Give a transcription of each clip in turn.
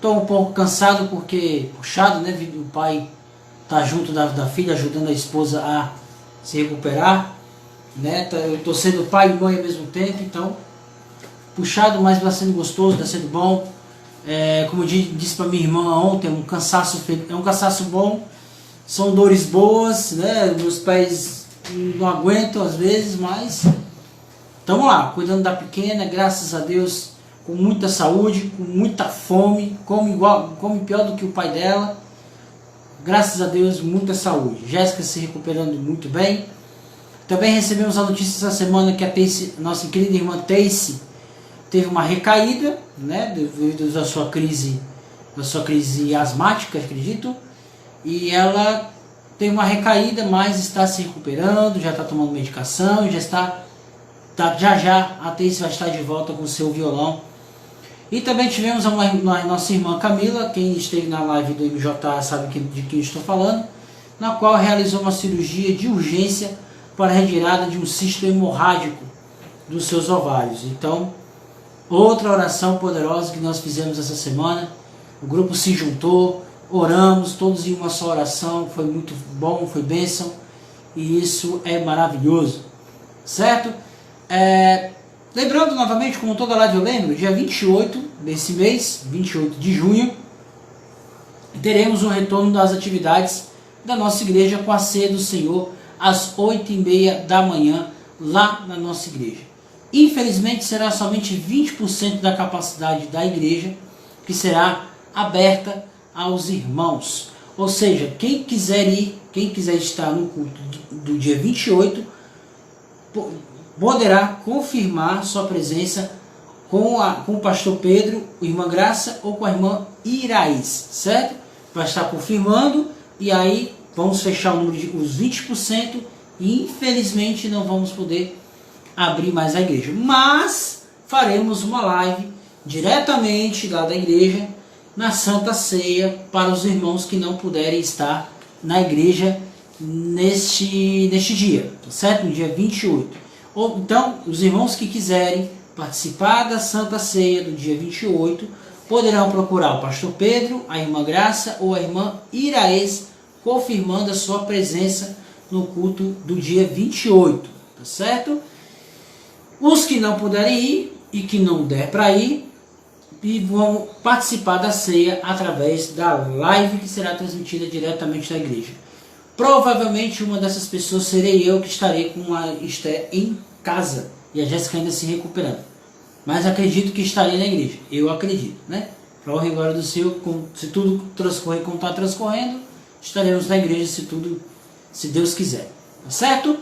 Estou um pouco cansado porque puxado, né? O pai tá junto da filha, ajudando a esposa a se recuperar, né? Eu estou sendo pai e mãe ao mesmo tempo, então puxado, mas está sendo gostoso, está sendo bom. Como eu disse para minha irmã ontem, é um cansaço bom, são dores boas, né? Meus pés não aguentam às vezes, mas estamos lá, cuidando da pequena, graças a Deus, com muita saúde, com muita fome, come pior do que o pai dela, graças a Deus, muita saúde. Jéssica se recuperando muito bem. Também recebemos a notícia essa semana que a Teice, nossa querida irmã Teice, teve uma recaída, né, devido à sua crise asmática, acredito, e ela teve uma recaída, mas está se recuperando, já está tomando medicação, já a Teice vai estar de volta com o seu violão. E também tivemos a nossa irmã Camila, quem esteve na live do MJ sabe de quem estou falando, na qual realizou uma cirurgia de urgência para a retirada de um cisto hemorrágico dos seus ovários. Então, outra oração poderosa que nós fizemos essa semana, o grupo se juntou, oramos, todos em uma só oração, foi muito bom, foi bênção, e isso é maravilhoso, certo? Lembrando novamente, como toda live eu lembro, dia 28 desse mês, 28 de junho, teremos o retorno das atividades da nossa igreja com a ceia do Senhor, às 8h30 da manhã, lá na nossa igreja. Infelizmente será somente 20% da capacidade da igreja que será aberta aos irmãos. Ou seja, quem quiser estar no culto do dia 28, poderá confirmar sua presença com o pastor Pedro, a irmã Graça ou com a irmã Iraís, certo? Vai estar confirmando e aí vamos fechar o número de os 20% e infelizmente não vamos poder abrir mais a igreja. Mas faremos uma live diretamente lá da igreja na Santa Ceia para os irmãos que não puderem estar na igreja neste dia, certo? No dia 28. Então, os irmãos que quiserem participar da Santa Ceia do dia 28 poderão procurar o pastor Pedro, a irmã Graça ou a irmã Iraês, confirmando a sua presença no culto do dia 28, tá certo? Os que não puderem ir e que não der para ir, vão participar da ceia através da live que será transmitida diretamente da igreja. Provavelmente uma dessas pessoas serei eu, que estarei com a Esther em casa e a Jéssica ainda se recuperando. Mas acredito que estarei na igreja. Eu acredito, né? Para honra e glória do Senhor, se tudo transcorrer como está transcorrendo, estaremos na igreja se Deus quiser. Tá certo?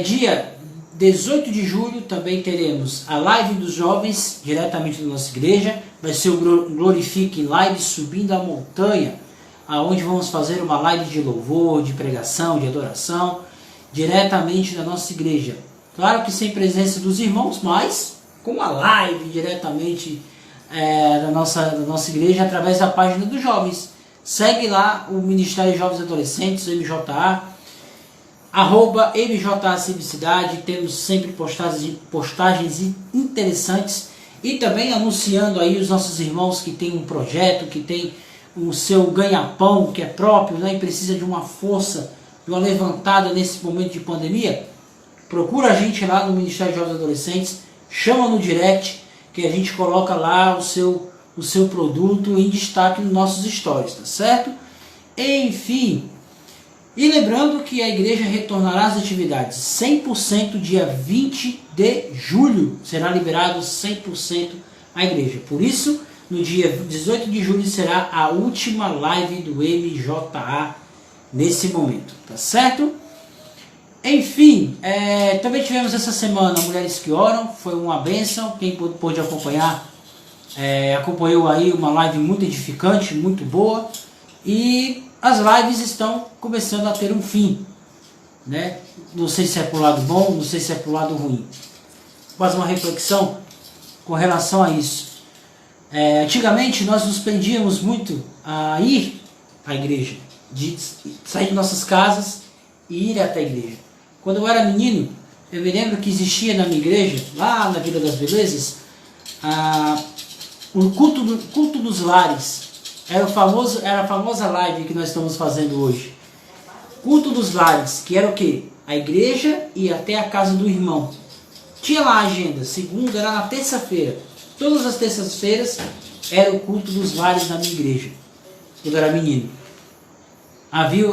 Dia 18 de julho também teremos a live dos jovens diretamente da nossa igreja. Vai ser o Glorifique Live Subindo a Montanha, aonde vamos fazer uma live de louvor, de pregação, de adoração, diretamente da nossa igreja. Claro que sem presença dos irmãos, mas com a live diretamente da nossa igreja através da página dos jovens. Segue lá o Ministério de Jovens e Adolescentes, o MJA, @MJA Simplicidade. Temos sempre postagens interessantes e também anunciando aí os nossos irmãos que têm um projeto, que tem o seu ganha-pão, que é próprio, né, e precisa de uma força, de uma levantada nesse momento de pandemia. Procura a gente lá no Ministério de Jovens e Adolescentes, chama no direct, que a gente coloca lá o seu produto em destaque nos nossos stories, tá certo? Enfim, e lembrando que a igreja retornará às atividades 100% dia 20 de julho, será liberado 100% a igreja. Por isso, no dia 18 de julho será a última live do MJA nesse momento, tá certo? Enfim, também tivemos essa semana Mulheres que Oram, foi uma bênção. Quem pôde acompanhar, acompanhou aí uma live muito edificante, muito boa. E as lives estão começando a ter um fim, né? Não sei se é pro lado bom, não sei se é pro lado ruim. Faz uma reflexão com relação a isso. Antigamente nós nos prendíamos muito a ir à igreja, de sair de nossas casas e ir até a igreja. Quando eu era menino, eu me lembro que existia na minha igreja, lá na Vila das Belezas, o culto dos lares. Era a famosa live que nós estamos fazendo hoje. Culto dos lares, que era o quê? A igreja e até a casa do irmão. Tinha lá a agenda, segunda era na terça-feira. Todas as terças-feiras era o culto dos lares da minha igreja, quando eu era menino. Havia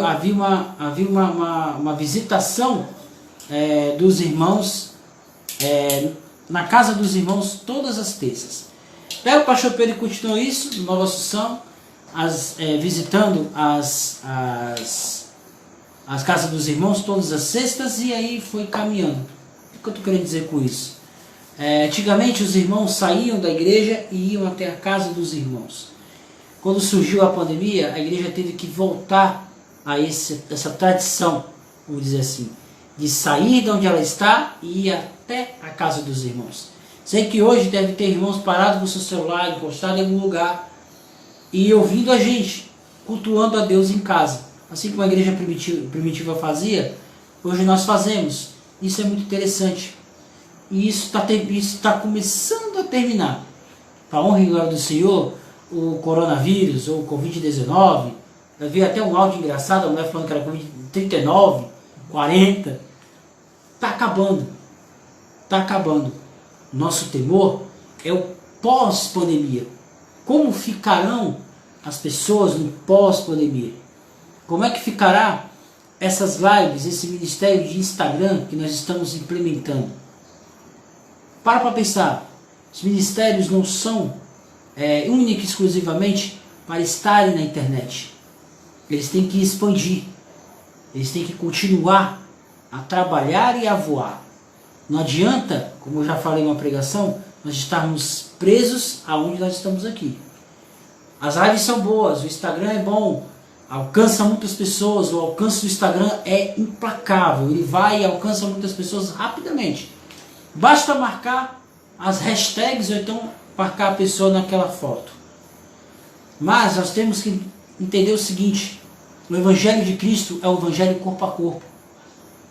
uma visitação dos irmãos, na casa dos irmãos todas as terças. Daí o pastor Pedro continuou isso, no Nova Assunção, visitando as casas dos irmãos todas as sextas, e aí foi caminhando. O que eu estou querendo dizer com isso? Antigamente os irmãos saíam da igreja e iam até a casa dos irmãos. Quando surgiu a pandemia, a igreja teve que voltar a essa tradição, vamos dizer assim, de sair de onde ela está e ir até a casa dos irmãos. Sei que hoje deve ter irmãos parados com seu celular, encostados em algum lugar e ouvindo a gente, cultuando a Deus em casa. Assim como a igreja primitiva fazia, hoje nós fazemos. Isso é muito interessante. E isso está começando a terminar. Para a honra e glória do Senhor, o coronavírus ou o Covid-19, eu vi até um áudio engraçado, a mulher falando que era Covid-39, 40. Está acabando. Está acabando. Nosso temor é o pós-pandemia. Como ficarão as pessoas no pós-pandemia? Como é que ficará essas lives, esse ministério de Instagram que nós estamos implementando? Para pensar, os ministérios não são única e exclusivamente para estarem na internet. Eles têm que expandir, eles têm que continuar a trabalhar e a voar. Não adianta, como eu já falei em uma pregação, nós estarmos presos aonde nós estamos aqui. As lives são boas, o Instagram é bom, alcança muitas pessoas, o alcance do Instagram é implacável, ele vai e alcança muitas pessoas rapidamente. Basta marcar as hashtags ou então marcar a pessoa naquela foto. Mas nós temos que entender o seguinte: o Evangelho de Cristo é o Evangelho corpo a corpo.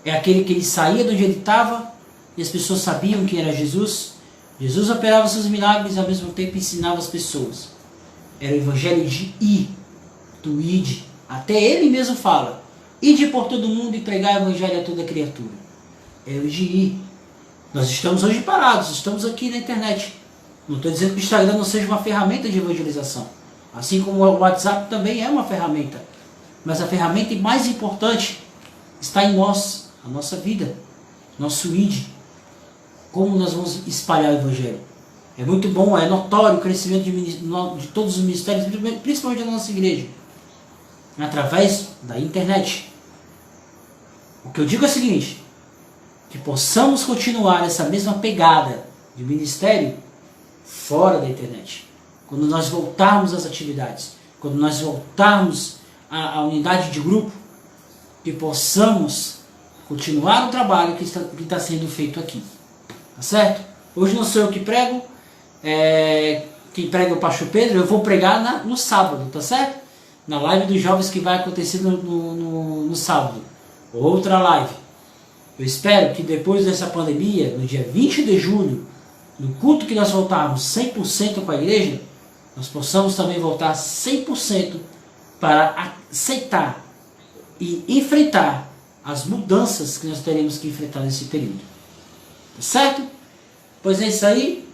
É aquele que ele saía de onde ele estava e as pessoas sabiam que era Jesus. Jesus operava seus milagres e ao mesmo tempo ensinava as pessoas. Era o Evangelho de ir, do ide. Até ele mesmo fala: ide por todo mundo e pregar o Evangelho a toda criatura. É o de ir. Nós estamos hoje parados, estamos aqui na internet. Não estou dizendo que o Instagram não seja uma ferramenta de evangelização. Assim como o WhatsApp também é uma ferramenta. Mas a ferramenta mais importante está em nós, a nossa vida, nosso id. Como nós vamos espalhar o Evangelho. É muito bom, é notório o crescimento de todos os ministérios, principalmente da nossa igreja, através da internet. O que eu digo é o seguinte: que possamos continuar essa mesma pegada de ministério fora da internet. Quando nós voltarmos às atividades, quando nós voltarmos à unidade de grupo, que possamos continuar o trabalho que está sendo feito aqui. Tá certo? Hoje não sou eu que prego, quem prega é o pastor Pedro. Eu vou pregar no sábado, tá certo? Na live dos jovens que vai acontecer no sábado. Outra live. Eu espero que depois dessa pandemia, no dia 20 de julho, no culto que nós voltarmos 100% com a igreja, nós possamos também voltar 100% para aceitar e enfrentar as mudanças que nós teremos que enfrentar nesse período. Tá certo? Pois é isso aí.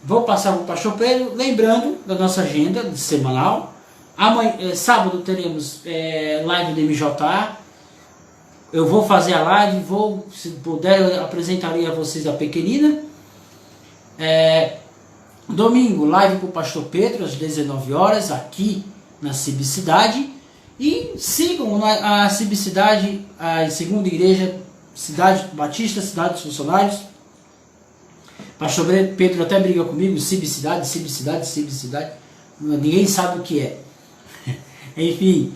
Vou passar para o pastor Pedro, lembrando da nossa agenda semanal. Amanhã, sábado teremos live do MJA. Eu vou fazer a live, se puder, eu apresentarei a vocês a pequenina. Domingo, live com o pastor Pedro, às 19 horas, aqui na Cibicidade. E sigam a Cibicidade, a segunda igreja, Cidade Batista, Cidade dos Funcionários. Pastor Pedro até briga comigo, Cibicidade. Ninguém sabe o que é. Enfim.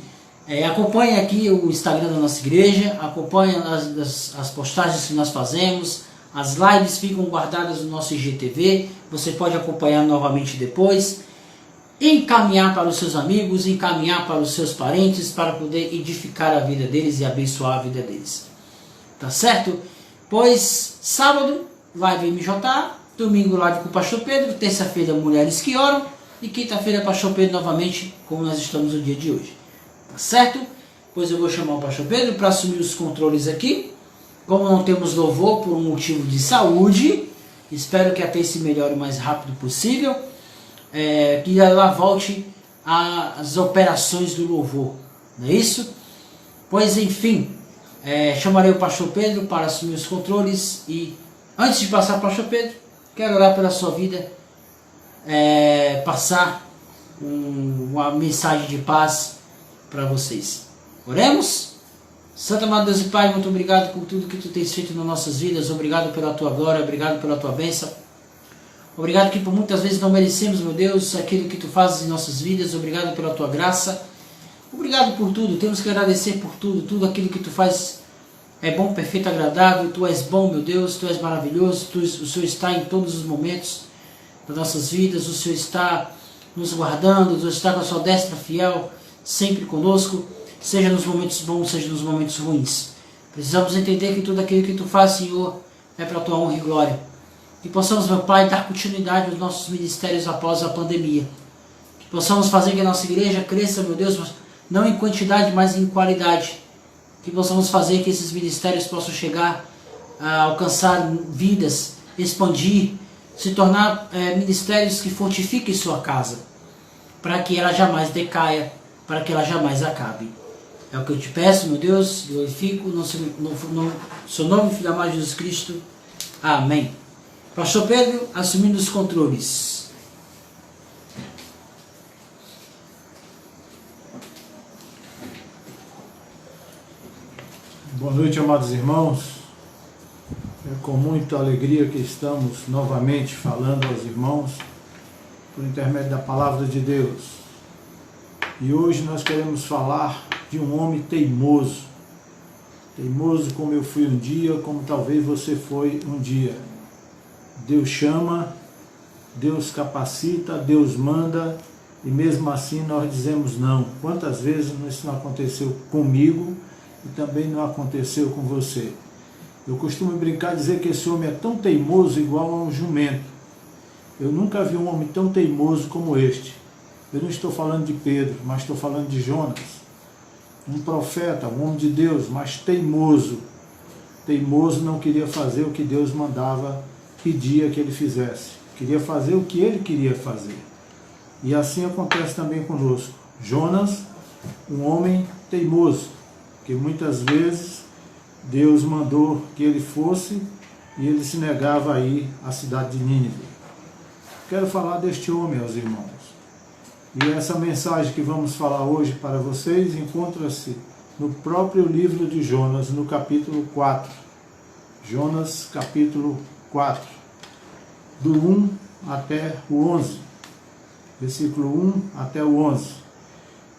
Acompanhe aqui o Instagram da nossa igreja, acompanhe as postagens que nós fazemos, as lives ficam guardadas no nosso IGTV, você pode acompanhar novamente depois, encaminhar para os seus amigos, encaminhar para os seus parentes, para poder edificar a vida deles e abençoar a vida deles. Tá certo? Pois sábado, live MJ, domingo live com o pastor Pedro, terça-feira Mulheres que Oram, E quinta-feira, Pastor Pedro novamente, como nós estamos no dia de hoje. Tá certo? Pois eu vou chamar o Pastor Pedro para assumir os controles aqui. Como não temos louvor por um motivo de saúde, espero que até se melhore o mais rápido possível. Que ela volte às operações do louvor. Não é isso? Pois enfim, chamarei o Pastor Pedro para assumir os controles. E antes de passar para o Pastor Pedro, quero orar pela sua vida, passar uma mensagem de paz para vocês. Oremos? Santo amado Deus e Pai, muito obrigado por tudo que Tu tens feito nas nossas vidas. Obrigado pela Tua glória, obrigado pela Tua bênção. Obrigado que por muitas vezes não merecemos, meu Deus, aquilo que Tu fazes em nossas vidas. Obrigado pela Tua graça. Obrigado por tudo, temos que agradecer por tudo. Tudo aquilo que Tu fazes é bom, perfeito, agradável. Tu és bom, meu Deus, Tu és maravilhoso. O Senhor está em todos os momentos das nossas vidas. O Senhor está nos guardando, o Senhor está com a Sua destra fiel, sempre conosco. Seja nos momentos bons, seja nos momentos ruins. Precisamos entender que tudo aquilo que Tu faz, Senhor, é para a Tua honra e glória. Que possamos, meu Pai, dar continuidade aos nossos ministérios após a pandemia. Que possamos fazer que a nossa igreja cresça, meu Deus, não em quantidade, mas em qualidade. Que possamos fazer que esses ministérios possam chegar a alcançar vidas, expandir, se tornar ministérios que fortifiquem sua casa, para que ela jamais decaia, para que ela jamais acabe. É o que eu te peço, meu Deus, glorifico no seu nome, Filho amado Jesus Cristo. Amém. Pastor Pedro, assumindo os controles. Boa noite, amados irmãos. É com muita alegria que estamos novamente falando aos irmãos por intermédio da palavra de Deus. E hoje nós queremos falar de um homem teimoso. Teimoso como eu fui um dia, como talvez você foi um dia. Deus chama, Deus capacita, Deus manda, e mesmo assim nós dizemos não. Quantas vezes isso não aconteceu comigo e também não aconteceu com você? Eu costumo brincar e dizer que esse homem é tão teimoso igual a um jumento. Eu nunca vi um homem tão teimoso como este. Eu não estou falando de Pedro, mas estou falando de Jonas. Um profeta, um homem de Deus, mas teimoso. Teimoso, não queria fazer o que Deus mandava, pedia que ele fizesse. Queria fazer o que ele queria fazer. E assim acontece também conosco. Jonas, um homem teimoso, que muitas vezes Deus mandou que ele fosse e ele se negava a ir à cidade de Nínive. Quero falar deste homem aos irmãos. E essa mensagem que vamos falar hoje para vocês encontra-se no próprio livro de Jonas, no capítulo 4. Jonas, capítulo 4, do 1 até o 11. Versículo 1 até o 11.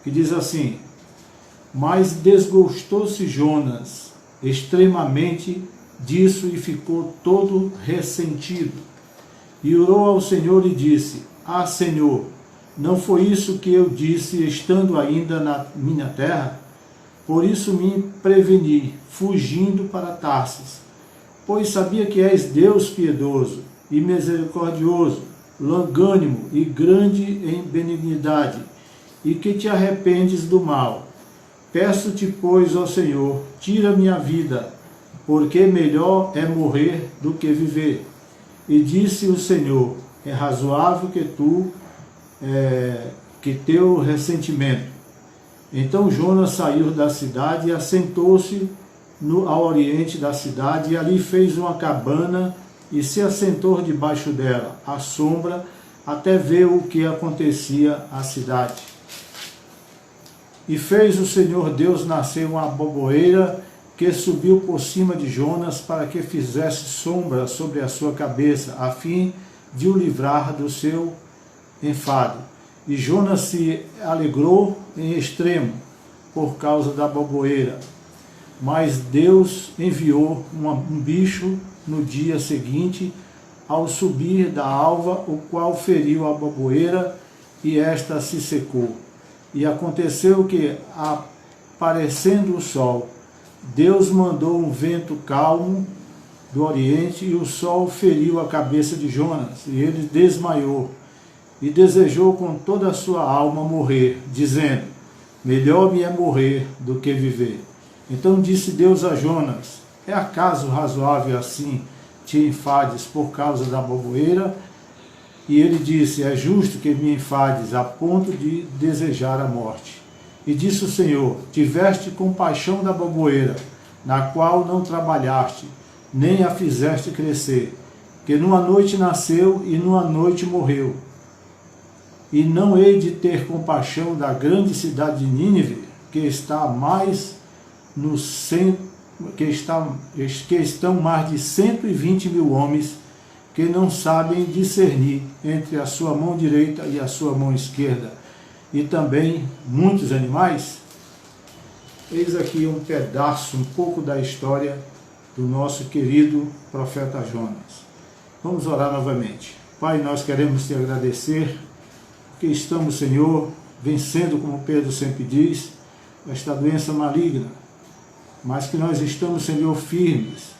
Que diz assim: Mas desgostou-se Jonas extremamente disso e ficou todo ressentido. E orou ao Senhor e disse: Ah, Senhor, não foi isso que eu disse estando ainda na minha terra? Por isso me preveni, fugindo para Tarsis, pois sabia que és Deus piedoso e misericordioso, longânimo e grande em benignidade, e que te arrependes do mal. Peço-te, pois, ó Senhor, tira minha vida, porque melhor é morrer do que viver. E disse o Senhor: é razoável que teu ressentimento. Então Jonas saiu da cidade e assentou-se ao oriente da cidade, e ali fez uma cabana e se assentou debaixo dela, à sombra, até ver o que acontecia à cidade. E fez o Senhor Deus nascer uma aboboeira que subiu por cima de Jonas para que fizesse sombra sobre a sua cabeça, a fim de o livrar do seu enfado. E Jonas se alegrou em extremo por causa da aboboeira. Mas Deus enviou um bicho no dia seguinte, ao subir da alva, o qual feriu a aboboeira, e esta se secou. E aconteceu que, aparecendo o sol, Deus mandou um vento calmo do oriente, e o sol feriu a cabeça de Jonas, e ele desmaiou. e desejou com toda a sua alma morrer, dizendo: melhor me é morrer do que viver. Então disse Deus a Jonas: é acaso razoável assim te enfades por causa da boboeira? E ele disse: é justo que me enfades a ponto de desejar a morte. E disse o Senhor: tiveste compaixão da boboeira, na qual não trabalhaste, nem a fizeste crescer, que numa noite nasceu e numa noite morreu. E não hei de ter compaixão da grande cidade de Nínive, que está mais no que estão mais de 120 mil homens que não sabem discernir entre a sua mão direita e a sua mão esquerda, e também muitos animais. Eis aqui um pedaço, um pouco da história do nosso querido profeta Jonas. Vamos orar novamente. Pai, nós queremos te agradecer, porque estamos, Senhor, vencendo, como Pedro sempre diz, esta doença maligna, mas que nós estamos, Senhor, firmes,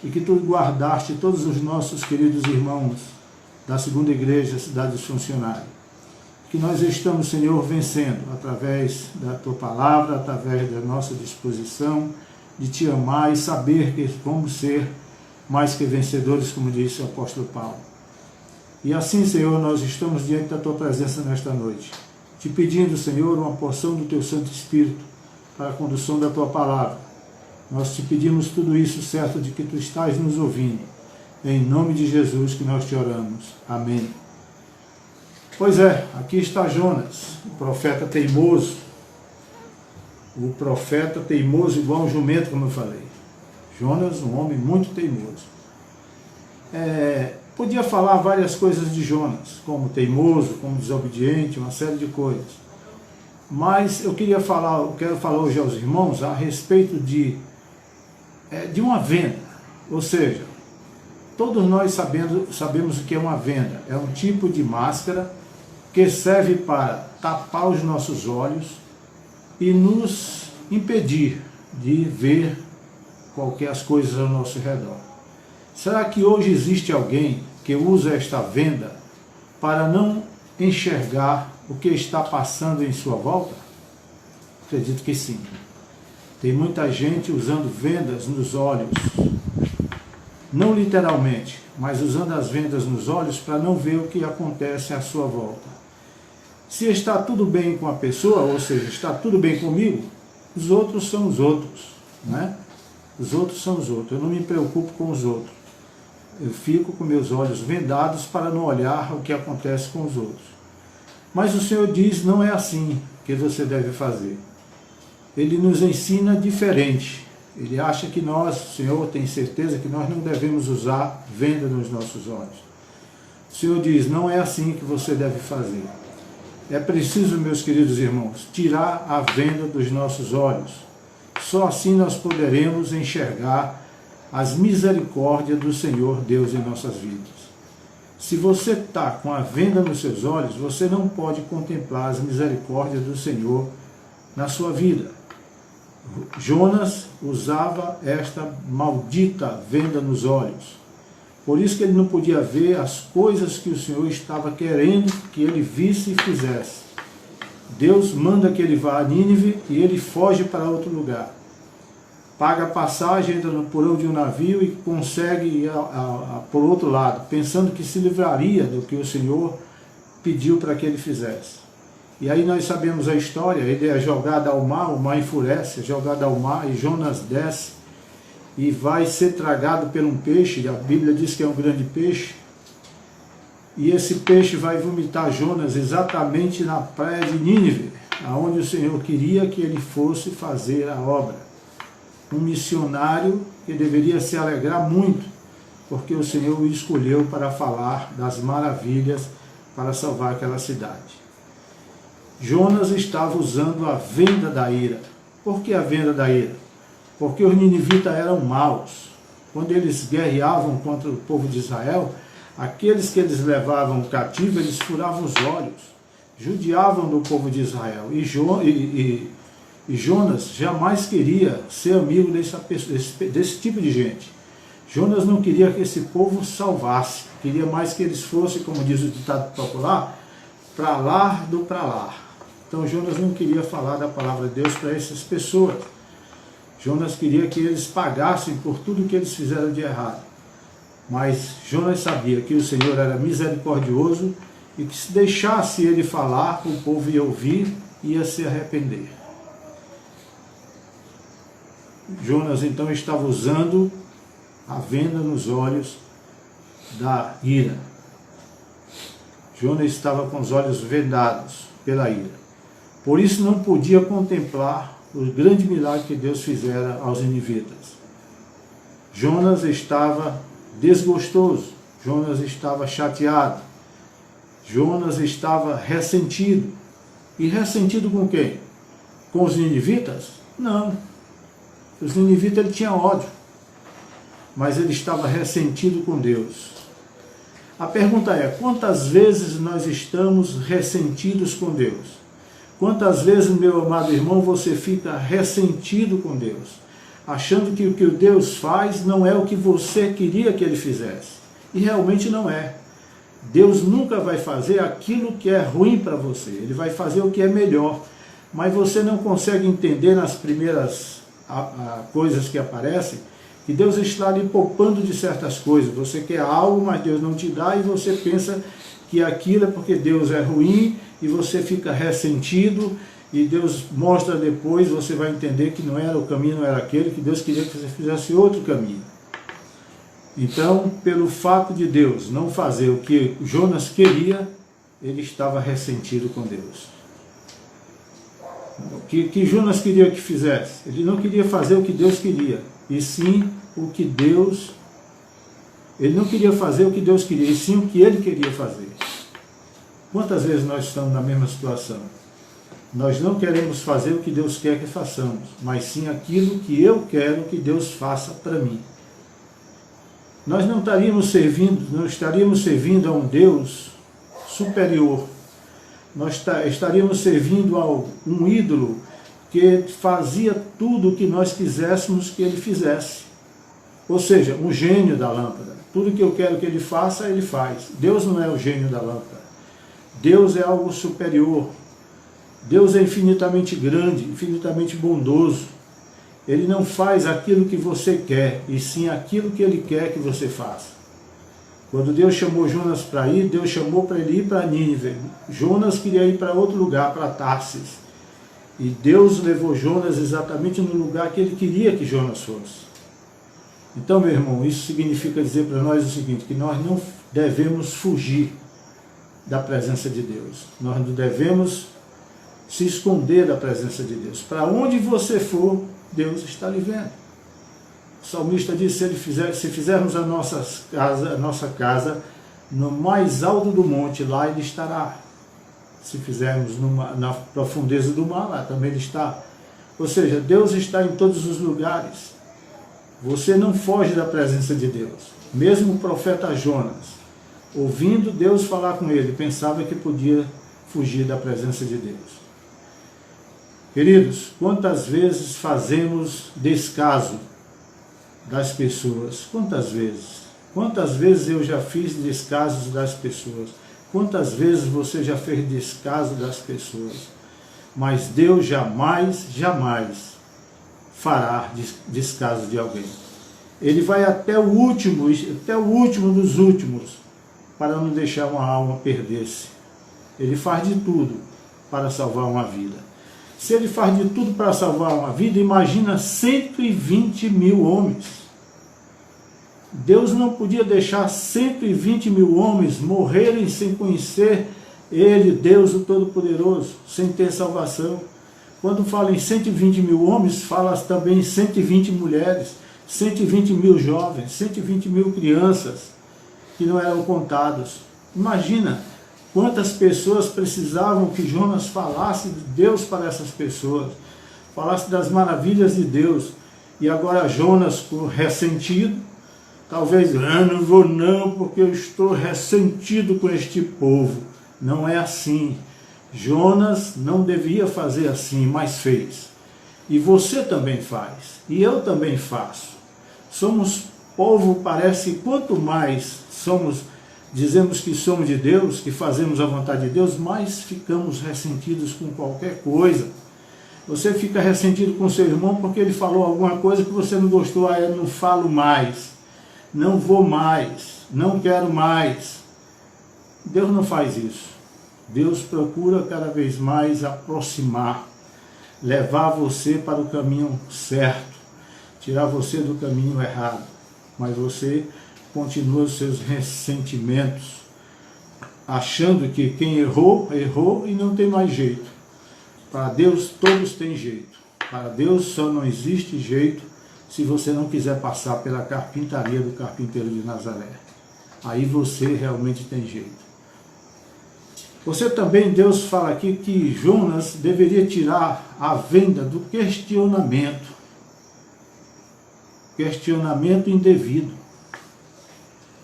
e que tu guardaste todos os nossos queridos irmãos da segunda igreja, Cidade dos Funcionários. Que nós estamos, Senhor, vencendo através da tua palavra, através da nossa disposição de te amar e saber que vamos ser mais que vencedores, como disse o apóstolo Paulo. E assim, Senhor, nós estamos diante da tua presença nesta noite, te pedindo, Senhor, uma porção do teu Santo Espírito para a condução da tua palavra. Nós te pedimos tudo isso, certo de que tu estás nos ouvindo. Em nome de Jesus que nós te oramos. Amém. Pois é, aqui está Jonas, o profeta teimoso. O profeta teimoso igual um jumento, como eu falei. Jonas, um homem muito teimoso. Podia falar várias coisas de Jonas, como teimoso, como desobediente, uma série de coisas. Mas eu quero falar hoje aos irmãos a respeito de uma venda. Ou seja, todos nós sabemos o que é uma venda. É um tipo de máscara que serve para tapar os nossos olhos e nos impedir de ver qualquer coisas ao nosso redor. Será que hoje existe alguém que usa esta venda para não enxergar o que está passando em sua volta? Acredito que sim. Tem muita gente usando vendas nos olhos, não literalmente, mas usando as vendas nos olhos para não ver o que acontece à sua volta. Se está tudo bem com a pessoa, ou seja, está tudo bem comigo, os outros são os outros, né? Os outros são os outros. Eu não me preocupo com os outros. Eu fico com meus olhos vendados para não olhar o que acontece com os outros. Mas o Senhor diz, não é assim que você deve fazer. Ele nos ensina diferente. Ele acha que nós, o Senhor tem certeza que nós não devemos usar venda nos nossos olhos. O Senhor diz, não é assim que você deve fazer. É preciso, meus queridos irmãos, tirar a venda dos nossos olhos. Só assim nós poderemos enxergar as misericórdias do Senhor Deus em nossas vidas. Se você está com a venda nos seus olhos, você não pode contemplar as misericórdias do Senhor na sua vida. Jonas usava esta maldita venda nos olhos. Por isso que ele não podia ver as coisas que o Senhor estava querendo que ele visse e fizesse. Deus manda que ele vá a Nínive e ele foge para outro lugar. Paga a passagem, entra no porão de um navio e consegue ir por outro lado, pensando que se livraria do que o Senhor pediu para que ele fizesse. E aí nós sabemos a história, ele é jogado ao mar, o mar enfurece, é jogado ao mar e Jonas desce e vai ser tragado por um peixe, a Bíblia diz que é um grande peixe, e esse peixe vai vomitar Jonas exatamente na praia de Nínive, aonde o Senhor queria que ele fosse fazer a obra. Um missionário que deveria se alegrar muito, porque o Senhor o escolheu para falar das maravilhas para salvar aquela cidade. Jonas estava usando a venda da ira. Por que a venda da ira? Porque os ninivitas eram maus. Quando eles guerreavam contra o povo de Israel, aqueles que eles levavam cativo, eles furavam os olhos, judiavam do povo de Israel. E Jonas jamais queria ser amigo desse tipo de gente. Jonas não queria que esse povo salvasse, queria mais que eles fossem, como diz o ditado popular, para lá do para lá. Então Jonas não queria falar da palavra de Deus para essas pessoas. Jonas queria que eles pagassem por tudo que eles fizeram de errado. Mas Jonas sabia que o Senhor era misericordioso e que se deixasse ele falar, o povo ia ouvir e ia se arrepender. Jonas então estava usando a venda nos olhos da ira. Jonas estava com os olhos vendados pela ira. Por isso não podia contemplar o grande milagre que Deus fizera aos ninivitas. Jonas estava desgostoso, Jonas estava chateado, Jonas estava ressentido. E ressentido com quem? Com os ninivitas? Não. Os ninivitas ele tinha ódio, mas ele estava ressentido com Deus. A pergunta é, quantas vezes nós estamos ressentidos com Deus? Quantas vezes, meu amado irmão, você fica ressentido com Deus, achando que o que Deus faz não é o que você queria que Ele fizesse? E realmente não é. Deus nunca vai fazer aquilo que é ruim para você, Ele vai fazer o que é melhor. Mas você não consegue entender nas primeiras coisas que aparecem, que Deus está lhe poupando de certas coisas. Você quer algo, mas Deus não te dá, e você pensa que aquilo é porque Deus é ruim, e você fica ressentido, e Deus mostra depois, você vai entender que não era o caminho, não era aquele, que Deus queria que você fizesse outro caminho. Então, pelo fato de Deus não fazer o que Jonas queria, ele estava ressentido com Deus. O que Jonas queria que fizesse? Ele não queria fazer o que Deus queria, e sim o que Deus... Ele não queria fazer o que Deus queria, e sim o que ele queria fazer. Quantas vezes nós estamos na mesma situação? Nós não queremos fazer o que Deus quer que façamos, mas sim aquilo que eu quero que Deus faça para mim. Nós não estaríamos servindo a um Deus superior. Nós estaríamos servindo a um ídolo que fazia tudo o que nós quiséssemos que ele fizesse. Ou seja, um gênio da lâmpada. Tudo que eu quero que ele faça, ele faz. Deus não é o gênio da lâmpada. Deus é algo superior. Deus é infinitamente grande, infinitamente bondoso. Ele não faz aquilo que você quer, e sim aquilo que ele quer que você faça. Quando Deus chamou Jonas para ir, Deus chamou para ele ir para Nínive. Jonas queria ir para outro lugar, para Tarsis. E Deus levou Jonas exatamente no lugar que ele queria que Jonas fosse. Então, meu irmão, isso significa dizer para nós o seguinte, que nós não devemos fugir da presença de Deus. Nós não devemos se esconder da presença de Deus. Para onde você for, Deus está lhe vendo. O salmista diz, se fizermos a nossa casa no mais alto do monte, lá ele estará. Se fizermos na profundeza do mar, lá também ele está. Ou seja, Deus está em todos os lugares. Você não foge da presença de Deus. Mesmo o profeta Jonas, ouvindo Deus falar com ele, pensava que podia fugir da presença de Deus. Queridos, quantas vezes fazemos descaso das pessoas? Quantas vezes? Quantas vezes eu já fiz descasos das pessoas? Quantas vezes você já fez descaso das pessoas? Mas Deus jamais, jamais fará descaso de alguém. Ele vai até o último dos últimos, para não deixar uma alma perder-se. Ele faz de tudo para salvar uma vida. Se ele faz de tudo para salvar uma vida, imagina 120 mil homens. Deus não podia deixar 120 mil homens morrerem sem conhecer Ele, Deus o Todo-Poderoso, sem ter salvação. Quando fala em 120 mil homens, fala também em 120 mulheres, 120 mil jovens, 120 mil crianças que não eram contados. Imagina quantas pessoas precisavam que Jonas falasse de Deus para essas pessoas, falasse das maravilhas de Deus. E agora Jonas, ressentido, talvez, não vou não, porque eu estou ressentido com este povo. Não é assim. Jonas não devia fazer assim, mas fez. E você também faz. E eu também faço. Somos povo, parece, quanto mais somos dizemos que somos de Deus, que fazemos a vontade de Deus, mas ficamos ressentidos com qualquer coisa. Você fica ressentido com seu irmão porque ele falou alguma coisa que você não gostou. Ah, eu não falo mais, não vou mais, não quero mais. Deus não faz isso. Deus procura cada vez mais aproximar, levar você para o caminho certo, tirar você do caminho errado. Mas você continua os seus ressentimentos, achando que quem errou, errou e não tem mais jeito. Para Deus todos têm jeito. Para Deus só não existe jeito se você não quiser passar pela carpintaria do carpinteiro de Nazaré. Aí você realmente tem jeito. Você também, Deus fala aqui que Jonas deveria tirar a venda do questionamento. Questionamento indevido.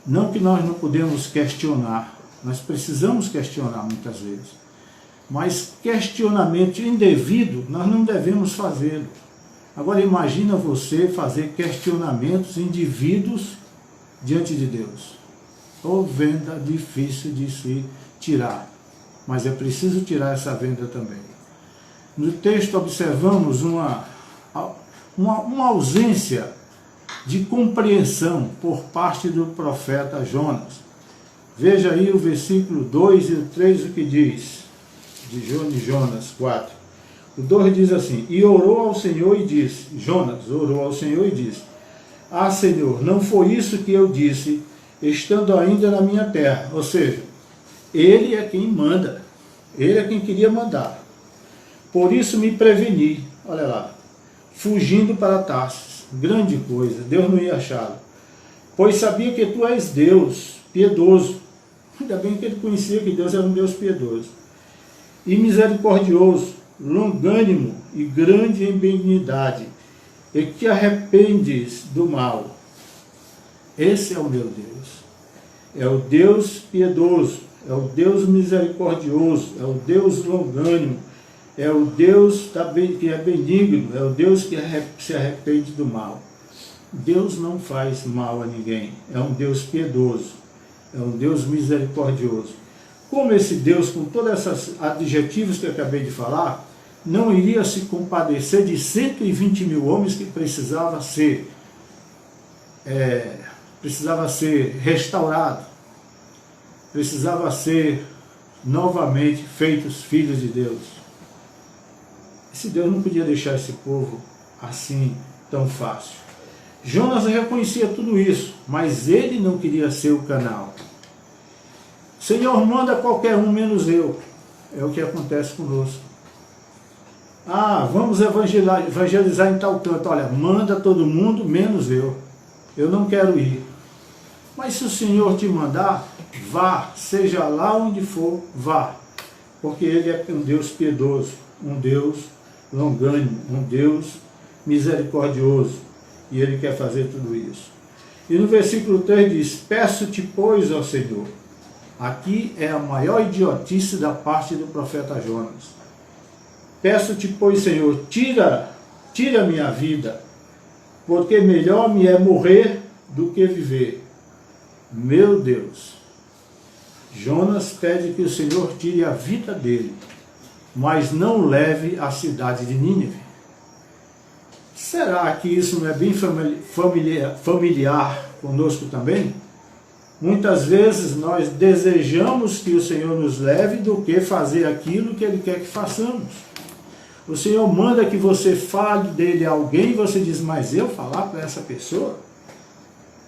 Não que nós não podemos questionar, nós precisamos questionar muitas vezes. Mas questionamento indevido, nós não devemos fazê-lo. Agora imagina você fazer questionamentos indevidos diante de Deus. Ou venda difícil de se tirar. Mas é preciso tirar essa venda também. No texto observamos uma ausência de compreensão por parte do profeta Jonas. Veja aí o versículo 2 e o 3, o que diz, de Jonas 4. O 2 diz assim: e orou ao Senhor e disse, Jonas orou ao Senhor e disse, ah, Senhor, não foi isso que eu disse, estando ainda na minha terra. Ou seja, ele é quem manda, ele é quem queria mandar. Por isso me preveni, olha lá, fugindo para Tarsis. Grande coisa, Deus não ia achá-lo. Pois sabia que tu és Deus, piedoso. Ainda bem que ele conhecia que Deus era um Deus piedoso. E misericordioso, longânimo e grande em benignidade, e que arrependes do mal. Esse é o meu Deus. É o Deus piedoso, é o Deus misericordioso, é o Deus longânimo, é o Deus que é benigno, é o Deus que se arrepende do mal. Deus não faz mal a ninguém, é um Deus piedoso, é um Deus misericordioso. Como esse Deus, com todos esses adjetivos que eu acabei de falar, não iria se compadecer de 120 mil homens que precisava ser restaurado, precisava ser novamente feitos filhos de Deus. Esse Deus não podia deixar esse povo assim tão fácil. Jonas reconhecia tudo isso, mas ele não queria ser o canal. Senhor, manda qualquer um menos eu. É o que acontece conosco. Ah, vamos evangelizar em tal canto. Olha, manda todo mundo menos eu. Eu não quero ir. Mas se o Senhor te mandar, vá, seja lá onde for, vá. Porque Ele é um Deus piedoso, um Deus longânimo, um Deus misericordioso. E Ele quer fazer tudo isso. E no versículo 3 diz, peço-te, pois, ó Senhor. Aqui é a maior idiotice da parte do profeta Jonas. Peço-te, pois, Senhor, tira a minha vida, porque melhor me é morrer do que viver. Meu Deus. Jonas pede que o Senhor tire a vida dele, mas não leve a cidade de Nínive. Será que isso não é bem familiar conosco também? Muitas vezes nós desejamos que o Senhor nos leve do que fazer aquilo que Ele quer que façamos. O Senhor manda que você fale dele a alguém e você diz, mas eu falar para essa pessoa?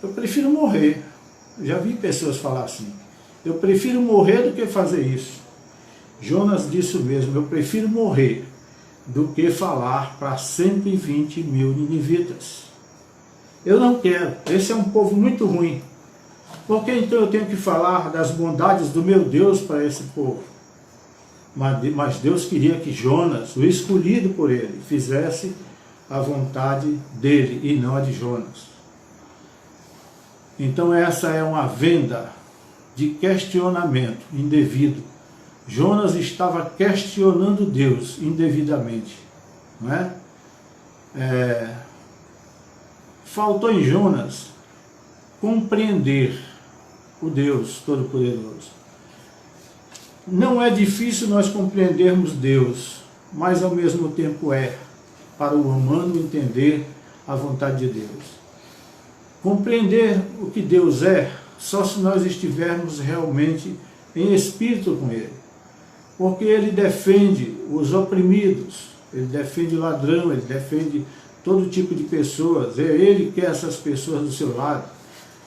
Eu prefiro morrer. Eu já vi pessoas falar assim. Eu prefiro morrer do que fazer isso. Jonas disse o mesmo, eu prefiro morrer do que falar para 120 mil ninivitas. Eu não quero. Esse é um povo muito ruim. Por que então eu tenho que falar das bondades do meu Deus para esse povo? Mas Deus queria que Jonas, o escolhido por Ele, fizesse a vontade dele e não a de Jonas. Então essa é uma venda de questionamento indevido. Jonas estava questionando Deus indevidamente. Não é? Faltou em Jonas compreender o Deus Todo-Poderoso. Não é difícil nós compreendermos Deus, mas ao mesmo tempo é para o humano entender a vontade de Deus. Compreender o que Deus é só se nós estivermos realmente em espírito com Ele. Porque Ele defende os oprimidos, Ele defende o ladrão, Ele defende todo tipo de pessoas. Ele quer essas pessoas do seu lado.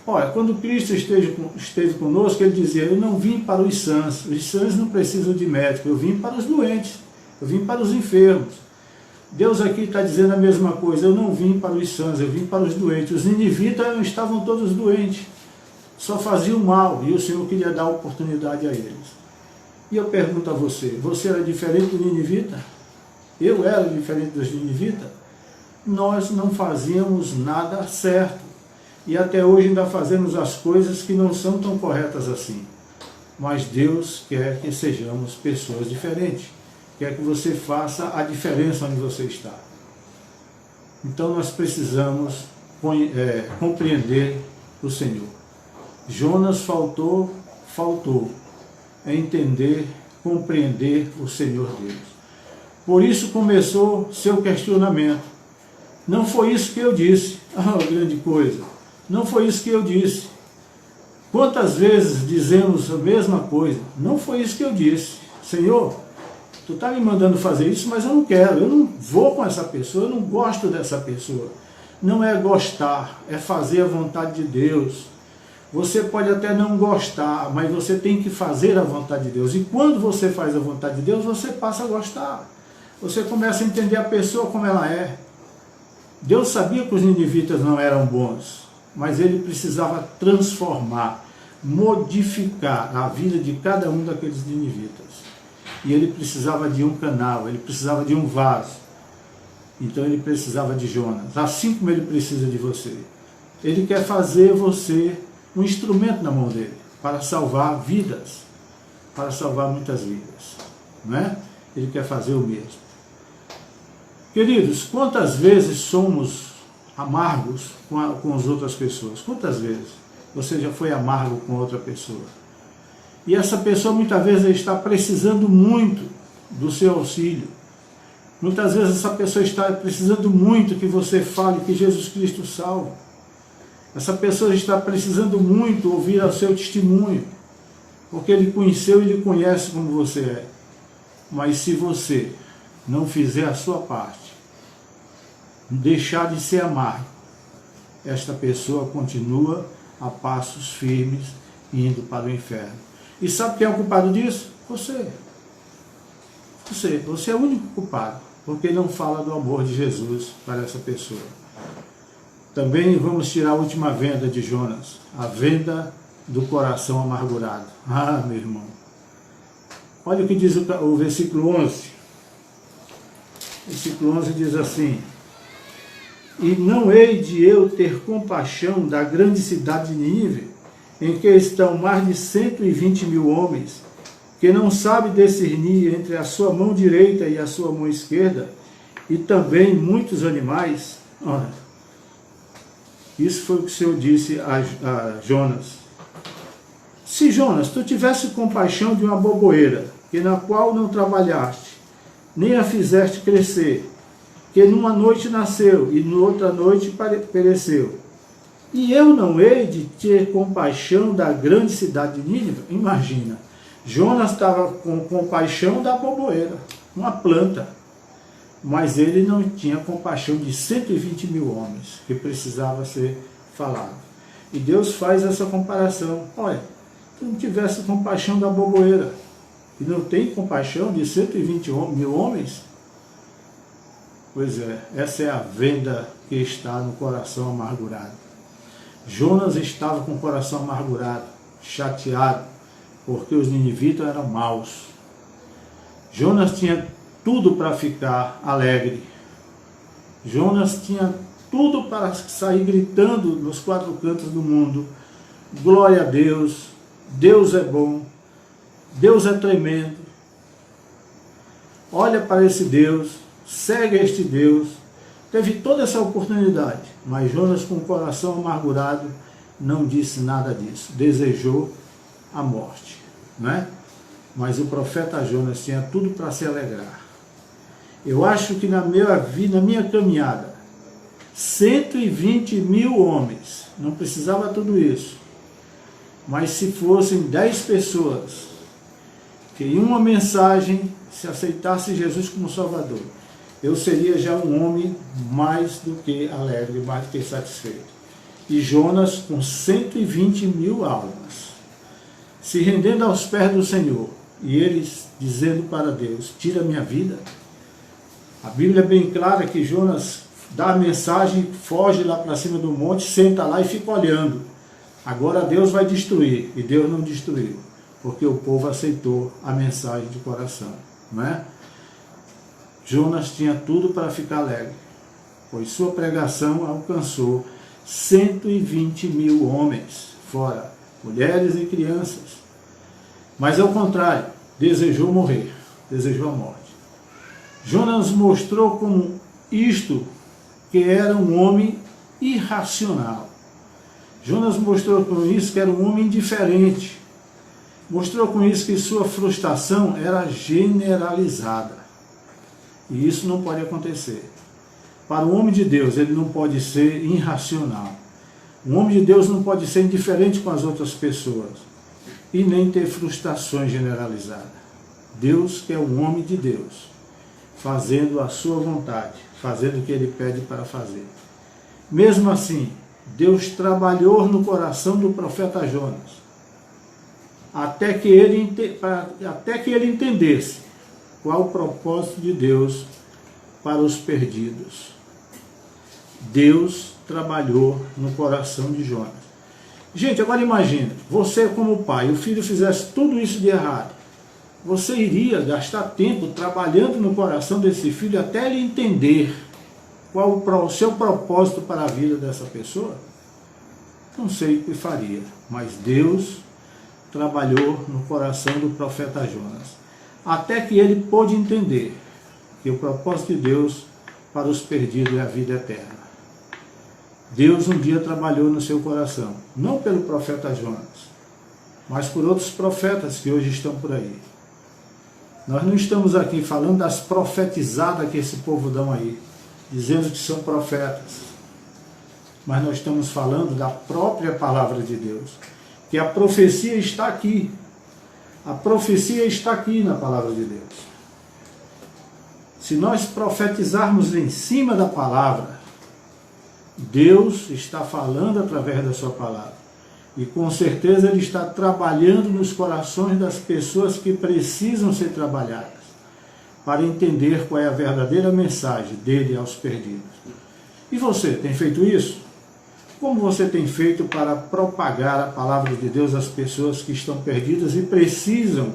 Olha, quando Cristo esteve conosco, Ele dizia: eu não vim para os sãs não precisam de médico, eu vim para os doentes, eu vim para os enfermos. Deus aqui está dizendo a mesma coisa: eu não vim para os sãs, eu vim para os doentes. Os ninivitas estavam todos doentes, só faziam mal, e o Senhor queria dar oportunidade a eles. E eu pergunto a você: você era diferente do ninivita? Eu era diferente dos ninivitas? Nós não fazíamos nada certo, e até hoje ainda fazemos as coisas que não são tão corretas assim. Mas Deus quer que sejamos pessoas diferentes, quer que você faça a diferença onde você está. Então nós precisamos compreender o Senhor. Jonas faltou entender, compreender o Senhor Deus. Por isso começou seu questionamento. Não foi isso que eu disse. Ah, grande coisa. Não foi isso que eu disse. Quantas vezes dizemos a mesma coisa? Não foi isso que eu disse. Senhor, tu está me mandando fazer isso, mas eu não quero. Eu não vou com essa pessoa, eu não gosto dessa pessoa. Não é gostar, é fazer a vontade de Deus. Você pode até não gostar, mas você tem que fazer a vontade de Deus. E quando você faz a vontade de Deus, você passa a gostar. Você começa a entender a pessoa como ela é. Deus sabia que os ninivitas não eram bons, mas Ele precisava transformar, modificar a vida de cada um daqueles ninivitas. E Ele precisava de um canal, Ele precisava de um vaso. Então Ele precisava de Jonas, assim como Ele precisa de você. Ele quer fazer você um instrumento na mão dele, para salvar vidas, para salvar muitas vidas, não é? Ele quer fazer o mesmo. Queridos, quantas vezes somos amargos com as outras pessoas? Quantas vezes você já foi amargo com outra pessoa? E essa pessoa muitas vezes está precisando muito do seu auxílio. Muitas vezes essa pessoa está precisando muito que você fale que Jesus Cristo salva. Essa pessoa está precisando muito ouvir o seu testemunho, porque Ele conheceu e Ele conhece como você é. Mas se você não fizer a sua parte, deixar de ser amargo, esta pessoa continua a passos firmes indo para o inferno. E sabe quem é o culpado disso? Você. Você é o único culpado, porque não fala do amor de Jesus para essa pessoa. Também vamos tirar a última venda de Jonas, a venda do coração amargurado. Ah, meu irmão. Olha o que diz o versículo 11. O versículo 11 diz assim: e não hei de eu ter compaixão da grande cidade de Nínive, em que estão mais de 120 mil homens, que não sabe discernir entre a sua mão direita e a sua mão esquerda, e também muitos animais. Olha, isso foi o que o Senhor disse a Jonas. Se Jonas, tu tivesse compaixão de uma boboeira, que na qual não trabalhaste, nem a fizeste crescer, que numa noite nasceu e noutra noite pereceu, e eu não hei de ter compaixão da grande cidade de Nínive? Imagina, Jonas estava com compaixão da boboeira, uma planta, mas ele não tinha compaixão de 120 mil homens, que precisava ser falado. E Deus faz essa comparação. Olha, se não tivesse compaixão da boboeira, e não tem compaixão de 120 mil homens, pois é, essa é a venda que está no coração amargurado. Jonas estava com o coração amargurado, chateado, porque os ninivitas eram maus. Jonas tinha tudo para ficar alegre. Jonas tinha tudo para sair gritando nos quatro cantos do mundo: glória a Deus, Deus é bom, Deus é tremendo. Olha para esse Deus, segue este Deus. Teve toda essa oportunidade, mas Jonas, com o coração amargurado, não disse nada disso, desejou a morte, né? Mas o profeta Jonas tinha tudo para se alegrar. Eu acho que na minha caminhada, 120 mil homens, não precisava tudo isso, mas se fossem 10 pessoas que em uma mensagem se aceitasse Jesus como Salvador, eu seria já um homem mais do que alegre, mais do que satisfeito. E Jonas, com 120 mil almas, se rendendo aos pés do Senhor, e eles dizendo para Deus, tira minha vida. A Bíblia é bem clara que Jonas dá a mensagem, foge lá para cima do monte, senta lá e fica olhando. Agora Deus vai destruir, e Deus não destruiu, porque o povo aceitou a mensagem de coração, não é? Jonas tinha tudo para ficar alegre, pois sua pregação alcançou 120 mil homens, fora mulheres e crianças. Mas ao contrário, desejou morrer, desejou a morte. Jonas mostrou como isto que era um homem irracional. Jonas mostrou com isso que era um homem indiferente. Mostrou com isso que sua frustração era generalizada. E isso não pode acontecer. Para o homem de Deus, ele não pode ser irracional. O homem de Deus não pode ser indiferente com as outras pessoas. E nem ter frustrações generalizadas. Deus quer um homem de Deus, fazendo a sua vontade, fazendo o que ele pede para fazer. Mesmo assim, Deus trabalhou no coração do profeta Jonas, até que ele entendesse qual o propósito de Deus para os perdidos. Deus trabalhou no coração de Jonas. Gente, agora imagina, você como pai, o filho fizesse tudo isso de errado. Você iria gastar tempo trabalhando no coração desse filho até ele entender qual o seu propósito para a vida dessa pessoa? Não sei o que faria, mas Deus trabalhou no coração do profeta Jonas, até que ele pôde entender que o propósito de Deus para os perdidos é a vida eterna. Deus um dia trabalhou no seu coração, não pelo profeta Jonas, mas por outros profetas que hoje estão por aí. Nós não estamos aqui falando das profetizadas que esse povo dão aí, dizendo que são profetas, mas nós estamos falando da própria palavra de Deus, que a profecia está aqui. A profecia está aqui na palavra de Deus. Se nós profetizarmos em cima da palavra, Deus está falando através da sua palavra. E com certeza Ele está trabalhando nos corações das pessoas que precisam ser trabalhadas, para entender qual é a verdadeira mensagem dele aos perdidos. E você, tem feito isso? Como você tem feito para propagar a palavra de Deus às pessoas que estão perdidas e precisam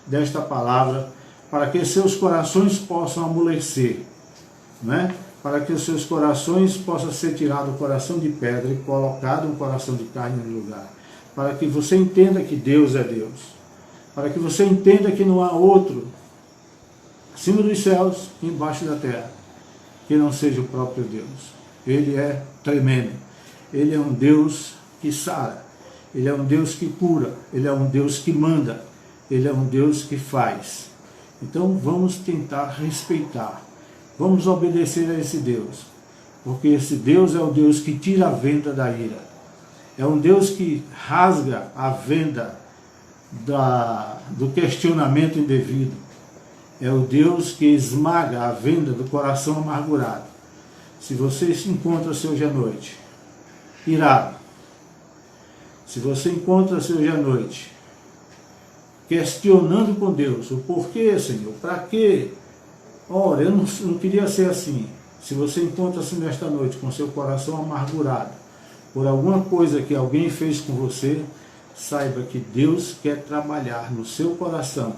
desta palavra, para que seus corações possam amolecer, né? Para que os seus corações possam ser tirado o coração de pedra e colocado um coração de carne no lugar. Para que você entenda que Deus é Deus. Para que você entenda que não há outro, acima dos céus e embaixo da terra, que não seja o próprio Deus. Ele é tremendo. Ele é um Deus que sara. Ele é um Deus que cura. Ele é um Deus que manda. Ele é um Deus que faz. Então vamos tentar respeitar. Vamos obedecer a esse Deus, porque esse Deus é o Deus que tira a venda da ira. É um Deus que rasga a venda do questionamento indevido. É o Deus que esmaga a venda do coração amargurado. Se você se encontra-se hoje à noite irado, se você encontra-se hoje à noite questionando com Deus, o porquê, Senhor, para quê? Ora, eu não queria ser assim. Se você encontra-se nesta noite com seu coração amargurado por alguma coisa que alguém fez com você, saiba que Deus quer trabalhar no seu coração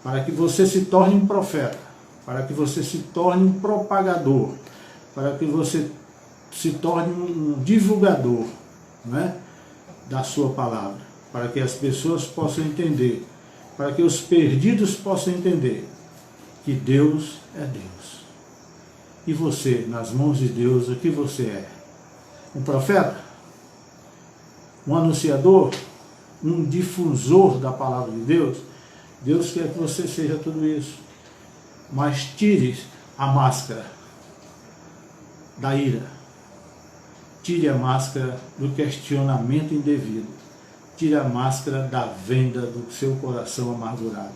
para que você se torne um profeta, para que você se torne um propagador, para que você se torne um divulgador, né, da sua palavra, para que as pessoas possam entender, para que os perdidos possam entender que Deus é Deus. E você, nas mãos de Deus, o que você é? Um profeta? um anunciador, um difusor da palavra de Deus, Deus quer que você seja tudo isso. Mas tire a máscara da ira. Tire a máscara do questionamento indevido. Tire a máscara da venda do seu coração amargurado.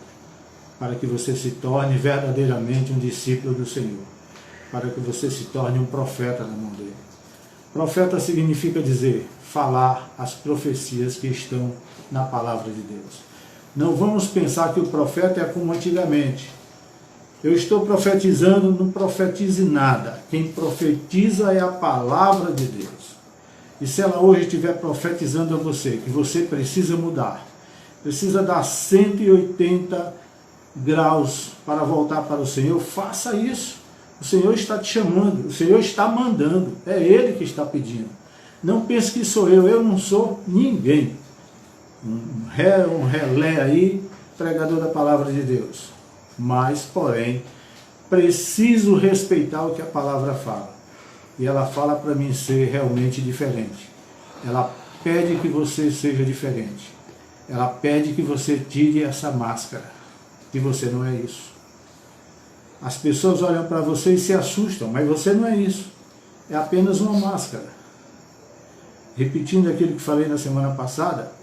Para que você se torne verdadeiramente um discípulo do Senhor. Para que você se torne um profeta na mão dele. Profeta significa dizer, falar as profecias que estão na palavra de Deus. Não vamos pensar que o profeta é como antigamente. Eu estou profetizando, não profetize nada. Quem profetiza é a palavra de Deus. E se ela hoje estiver profetizando a você, que você precisa mudar, precisa dar 180 graus para voltar para o Senhor, faça isso. O Senhor está te chamando, o Senhor está mandando, é Ele que está pedindo. Não pense que sou eu não sou ninguém. Um relé aí, pregador da palavra de Deus. Mas, porém, preciso respeitar o que a palavra fala. E ela fala para mim ser realmente diferente. Ela pede que você seja diferente. Ela pede que você tire essa máscara. E você não é isso. As pessoas olham para você e se assustam, mas você não é isso. É apenas uma máscara. Repetindo aquilo que falei na semana passada,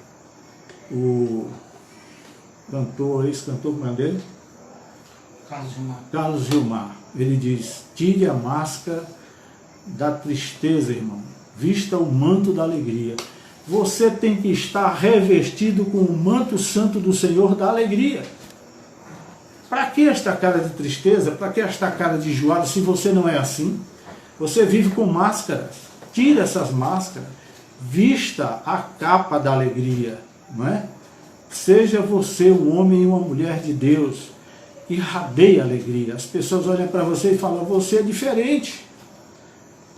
o cantor, ex-cantor, como é dele? Carlos Gilmar. Ele diz, tire a máscara da tristeza, irmão. Vista o manto da alegria. Você tem que estar revestido com o manto santo do Senhor da alegria. Para que esta cara de tristeza? Para que esta cara de enjoado se você não é assim? Você vive com máscaras. Tire essas máscaras. Vista a capa da alegria. Não é? Seja você um homem e uma mulher de Deus. Irradeie alegria. As pessoas olham para você e falam, você é diferente.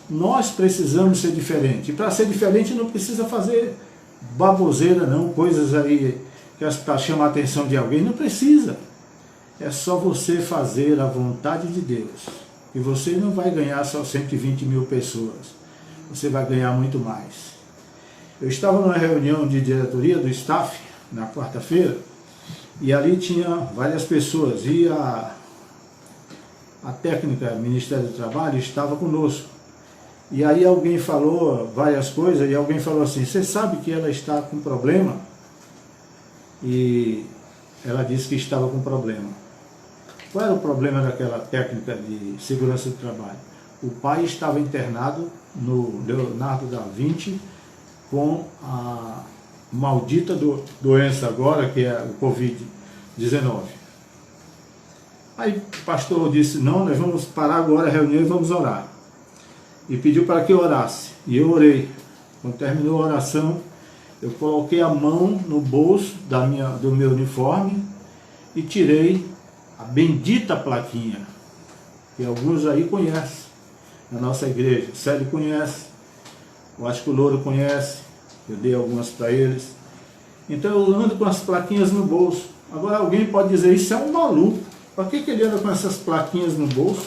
Nós precisamos ser diferente. E para ser diferente não precisa fazer baboseira não, coisas aí para chamar a atenção de alguém. Não precisa. É só você fazer a vontade de Deus. E você não vai ganhar só 120 mil pessoas. Você vai ganhar muito mais. Eu estava numa reunião de diretoria do staff, na quarta-feira, e ali tinha várias pessoas. E a técnica do Ministério do Trabalho estava conosco. E aí alguém falou várias coisas, e alguém falou assim, você sabe que ela está com problema? E ela disse que estava com problema. Qual era o problema daquela técnica de segurança do trabalho? O pai estava internado no Leonardo da Vinci com a maldita doença agora, que é o Covid-19. Aí o pastor disse, não, nós vamos parar agora a reunião e vamos orar. E pediu para que eu orasse. E eu orei. Quando terminou a oração, eu coloquei a mão no bolso do meu uniforme e tirei a bendita plaquinha, que alguns aí conhecem, na nossa igreja. O Célio conhece, eu acho que o Louro conhece, eu dei algumas para eles. Então eu ando com as plaquinhas no bolso. Agora alguém pode dizer, isso é um maluco. Para que ele anda com essas plaquinhas no bolso?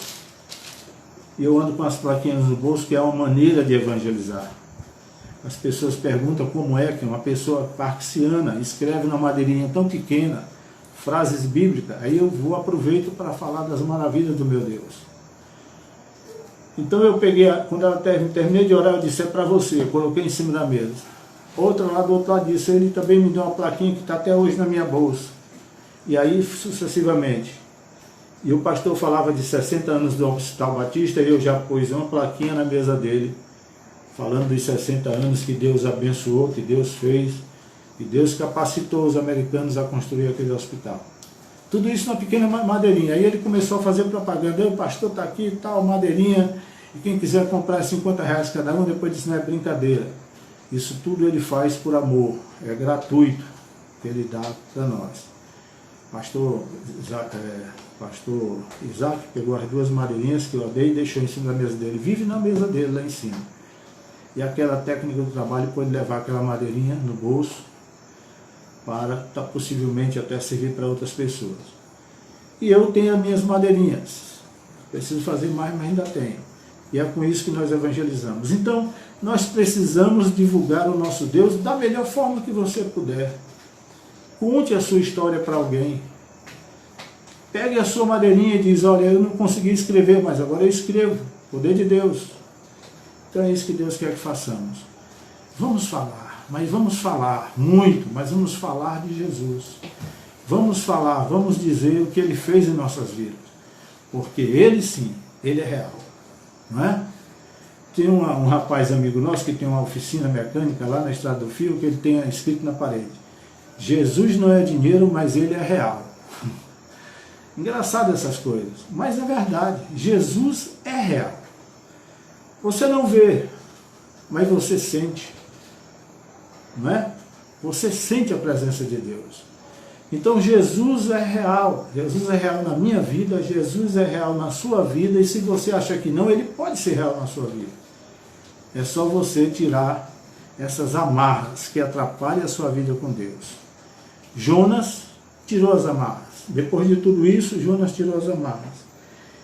E eu ando com as plaquinhas no bolso, que é uma maneira de evangelizar. As pessoas perguntam como é que uma pessoa parxiana escreve numa madeirinha tão pequena, frases bíblicas. Aí eu aproveito para falar das maravilhas do meu Deus. Então eu peguei, quando ela terminei de orar, eu disse, é para você, eu coloquei em cima da mesa. Outra lá do outro lado disse, ele também me deu uma plaquinha que está até hoje na minha bolsa. E aí sucessivamente. E o pastor falava de 60 anos do Hospital Batista, e eu já pus uma plaquinha na mesa dele, falando dos 60 anos que Deus abençoou, que Deus fez, e Deus capacitou os americanos a construir aquele hospital. Tudo isso na pequena madeirinha. Aí ele começou a fazer propaganda, o pastor está aqui e tal, madeirinha, e quem quiser comprar R$50 cada um, depois disse, não é brincadeira. Isso tudo ele faz por amor, é gratuito que ele dá para nós. Pastor Isaac pegou as duas madeirinhas que eu dei e deixou em cima da mesa dele. Vive na mesa dele lá em cima. E aquela técnica do trabalho pode levar aquela madeirinha no bolso para possivelmente até servir para outras pessoas. E eu tenho as minhas madeirinhas. Preciso fazer mais, mas ainda tenho. E é com isso que nós evangelizamos. Então, nós precisamos divulgar o nosso Deus da melhor forma que você puder. Conte a sua história para alguém. Pegue a sua madeirinha e diz, olha, eu não consegui escrever, mas agora eu escrevo. Poder de Deus. Então é isso que Deus quer que façamos. Vamos falar, mas vamos falar muito, mas vamos falar de Jesus. Vamos falar, vamos dizer o que Ele fez em nossas vidas. Porque Ele sim, Ele é real. Não é? Tem um rapaz amigo nosso que tem uma oficina mecânica lá na Estrada do Fio, que ele tem escrito na parede: Jesus não é dinheiro, mas Ele é real. Engraçado essas coisas, mas é verdade. Jesus é real. Você não vê, mas você sente. Não é? Você sente a presença de Deus. Então Jesus é real. Jesus é real na minha vida, Jesus é real na sua vida, e se você acha que não, Ele pode ser real na sua vida. É só você tirar essas amarras que atrapalham a sua vida com Deus. Jonas tirou as amarras. Depois de tudo isso, Jonas tirou as amarras.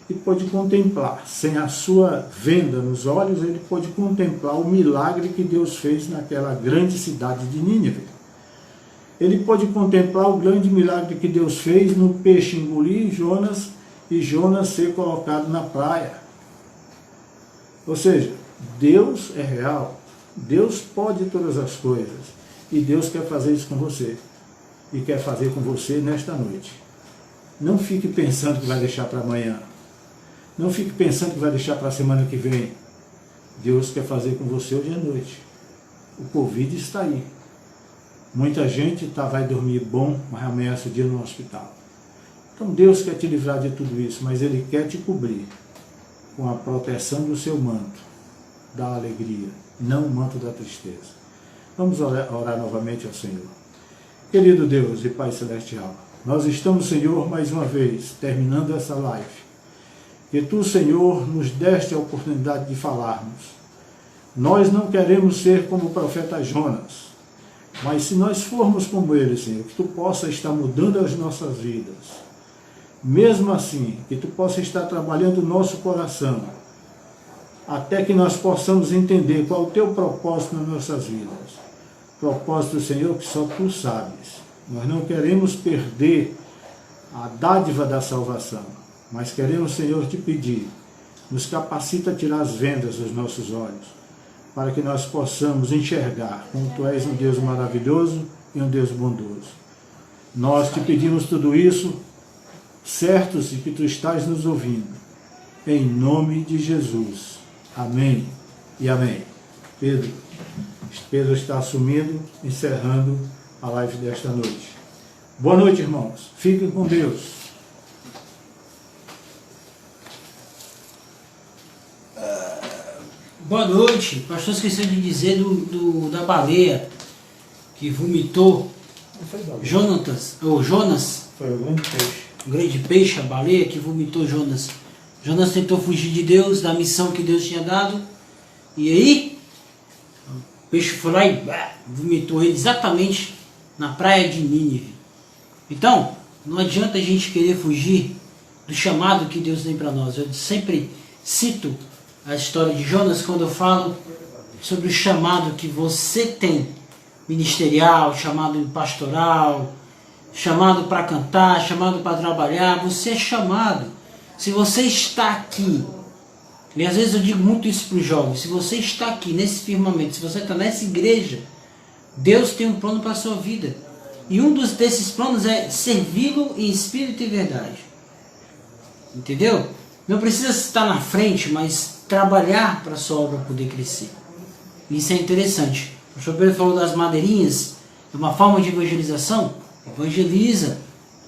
E pôde contemplar, sem a sua venda nos olhos, ele pôde contemplar o milagre que Deus fez naquela grande cidade de Nínive. Ele pôde contemplar o grande milagre que Deus fez no peixe engolir Jonas e Jonas ser colocado na praia. Ou seja, Deus é real, Deus pode todas as coisas, e Deus quer fazer isso com você, e quer fazer com você nesta noite. Não fique pensando que vai deixar para amanhã, não fique pensando que vai deixar para a semana que vem. Deus quer fazer com você hoje à noite. O Covid está aí, muita gente vai dormir bom, mas amanhece o dia no hospital. Então Deus quer te livrar de tudo isso, mas Ele quer te cobrir com a proteção do seu manto da alegria, não o manto da tristeza. Vamos orar novamente ao Senhor. Querido Deus e Pai Celestial, nós estamos, Senhor, mais uma vez, terminando essa live. Que Tu, Senhor, nos deste a oportunidade de falarmos. Nós não queremos ser como o profeta Jonas, mas se nós formos como ele, Senhor, que Tu possa estar mudando as nossas vidas. Mesmo assim, que Tu possa estar trabalhando o nosso coração, até que nós possamos entender qual é o Teu propósito nas nossas vidas. Propósito, Senhor, que só Tu sabes. Nós não queremos perder a dádiva da salvação, mas queremos, Senhor, Te pedir, nos capacita a tirar as vendas dos nossos olhos, para que nós possamos enxergar como Tu és um Deus maravilhoso e um Deus bondoso. Nós Te pedimos tudo isso, certos de que Tu estás nos ouvindo, em nome de Jesus. Amém e amém. Pedro está assumindo, encerrando a live desta noite. Boa noite, irmãos. Fiquem com Deus. Boa noite. O pastor esqueceu de dizer da baleia que vomitou Jonas. Foi o grande peixe. O grande peixe, a baleia que vomitou Jonas. Jonas tentou fugir de Deus, da missão que Deus tinha dado. E aí, o peixe foi lá e vomitou ele exatamente na praia de Nínive. Então, não adianta a gente querer fugir do chamado que Deus tem para nós. Eu sempre cito a história de Jonas quando eu falo sobre o chamado que você tem, ministerial, chamado pastoral, chamado para cantar, chamado para trabalhar. Você é chamado. Se você está aqui, e às vezes eu digo muito isso para os jovens, se você está aqui nesse firmamento, se você está nessa igreja, Deus tem um plano para a sua vida. E um desses planos é servi-lo em espírito e verdade. Entendeu? Não precisa estar na frente, mas trabalhar para a sua obra poder crescer. Isso é interessante. O pastor Pedro falou das madeirinhas, é uma forma de evangelização. Evangeliza.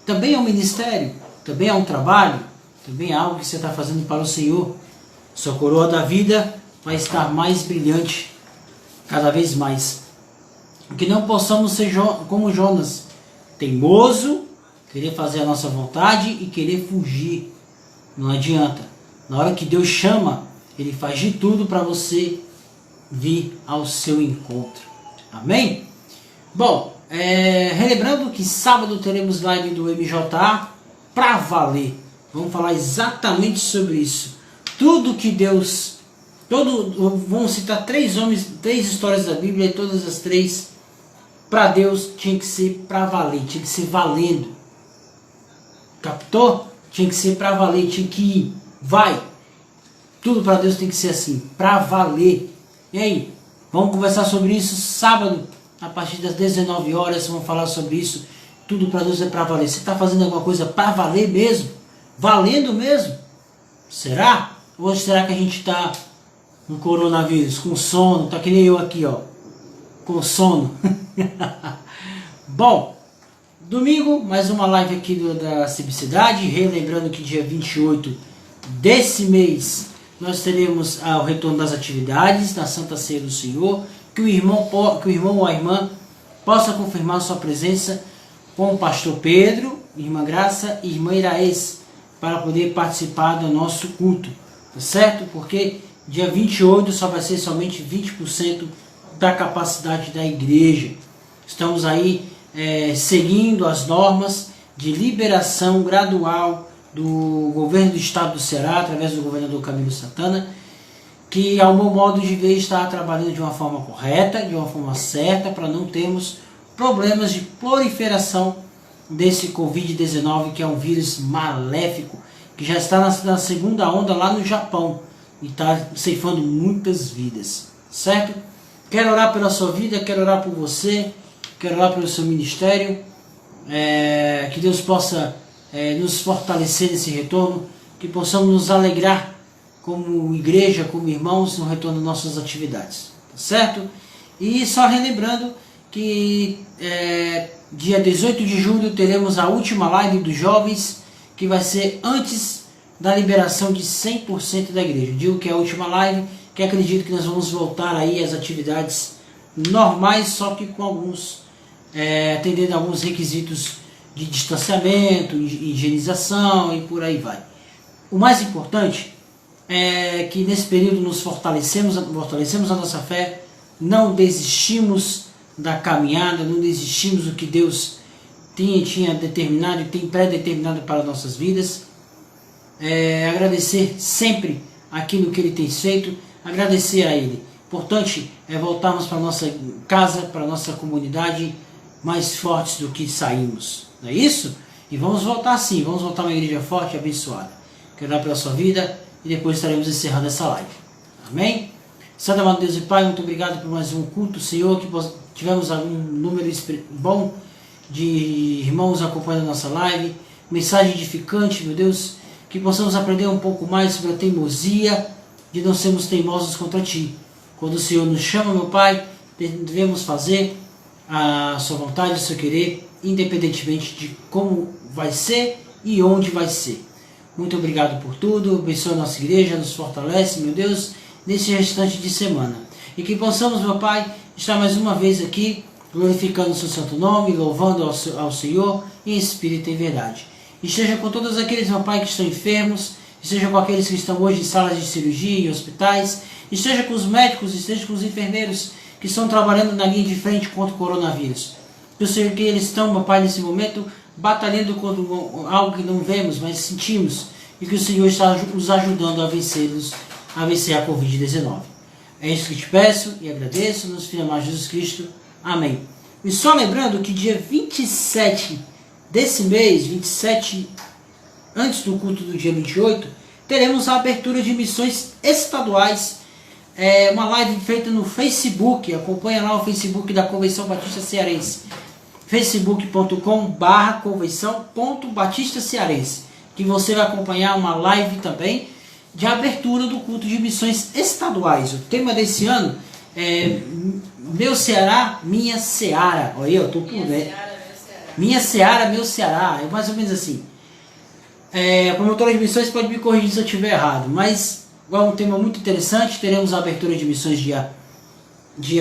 Também é um ministério, também é um trabalho, também é algo que você está fazendo para o Senhor. Sua coroa da vida vai estar mais brilhante, cada vez mais. Que não possamos ser como Jonas, teimoso, querer fazer a nossa vontade e querer fugir. Não adianta. Na hora que Deus chama, Ele faz de tudo para você vir ao seu encontro. Amém? Bom, relembrando que sábado teremos live do MJA para valer. Vamos falar exatamente sobre isso. Tudo que Deus Vamos citar 3 homens, 3 histórias da Bíblia, e todas as 3, para Deus, tinha que ser para valer, tinha que ser valendo. Captou? Tinha que ser para valer, tinha que ir. Vai! Tudo para Deus tem que ser assim, para valer. E aí? Vamos conversar sobre isso sábado, a partir das 19 horas, vamos falar sobre isso. Tudo para Deus é para valer. Você está fazendo alguma coisa para valer mesmo? Valendo mesmo? Será? Ou será que a gente está com coronavírus, com sono? Tá que nem eu aqui, ó, com sono. Bom, domingo, mais uma live aqui da Simplicidade. Relembrando que dia 28 desse mês nós teremos o retorno das atividades da Santa Ceia do Senhor. Que o irmão ou a irmã possa confirmar sua presença com o pastor Pedro, irmã Graça e irmã Iraês, para poder participar do nosso culto, tá certo? Porque dia 28 só vai ser somente 20% da capacidade da igreja. Estamos aí seguindo as normas de liberação gradual do governo do estado do Ceará, através do governador Camilo Santana, que ao meu modo de ver está trabalhando de uma forma correta, de uma forma certa, para não termos problemas de proliferação desse Covid-19, que é um vírus maléfico, que já está na segunda onda lá no Japão e está ceifando muitas vidas, certo? Quero orar pela sua vida, quero orar por você, quero orar pelo seu ministério, que Deus possa nos fortalecer nesse retorno, que possamos nos alegrar como igreja, como irmãos, no retorno das nossas atividades, tá certo? E só relembrando que dia 18 de julho teremos a última live dos jovens, que vai ser antes da liberação de 100% da igreja. Digo que é a última live, que acredito que nós vamos voltar aí às atividades normais, só que com atendendo a alguns requisitos de distanciamento, higienização e por aí vai. O mais importante é que nesse período nos fortalecemos a nossa fé, não desistimos da caminhada, não desistimos do que Deus tinha determinado e tem pré-determinado para nossas vidas. Agradecer sempre aquilo que Ele tem feito, agradecer a Ele. Importante é voltarmos para a nossa casa, para a nossa comunidade, mais fortes do que saímos, não é isso? E vamos voltar assim, vamos voltar uma igreja forte e abençoada. Quero orar pela sua vida e depois estaremos encerrando essa live. Amém? Santo amado Deus e Pai, muito obrigado por mais um culto, Senhor, que tivemos algum número bom de irmãos acompanhando a nossa live, mensagem edificante, meu Deus, que possamos aprender um pouco mais sobre a teimosia, de não sermos teimosos contra Ti. Quando o Senhor nos chama, meu Pai, devemos fazer a Sua vontade, o Seu querer, independentemente de como vai ser e onde vai ser. Muito obrigado por tudo, abençoa a nossa igreja, nos fortalece, meu Deus, nesse restante de semana. E que possamos, meu Pai, estar mais uma vez aqui, glorificando o Seu santo nome, louvando ao Senhor em espírito e em verdade. Esteja com todos aqueles, meu Pai, que estão enfermos, esteja com aqueles que estão hoje em salas de cirurgia e hospitais, esteja com os médicos, esteja com os enfermeiros que estão trabalhando na linha de frente contra o coronavírus. Eu sei que eles estão, meu Pai, nesse momento, batalhando contra algo que não vemos, mas sentimos, e que o Senhor está os ajudando a vencer a Covid-19. É isso que te peço e agradeço, nos filhos amados de Jesus Cristo. Amém. E só lembrando que dia 27 desse mês, 27, antes do culto do dia 28, teremos a abertura de missões estaduais, uma live feita no Facebook. Acompanha lá o Facebook da Convenção Batista Cearense, facebook.com/convenção.batistacearense, que você vai acompanhar uma live também de abertura do culto de missões estaduais. O tema desse ano é Meu Ceará, Minha Seara. Olha, eu tô por Minha Seara, Meu Ceará. É mais ou menos assim. A promotora de missões pode me corrigir se eu estiver errado, mas é um tema muito interessante. Teremos a abertura de missões dia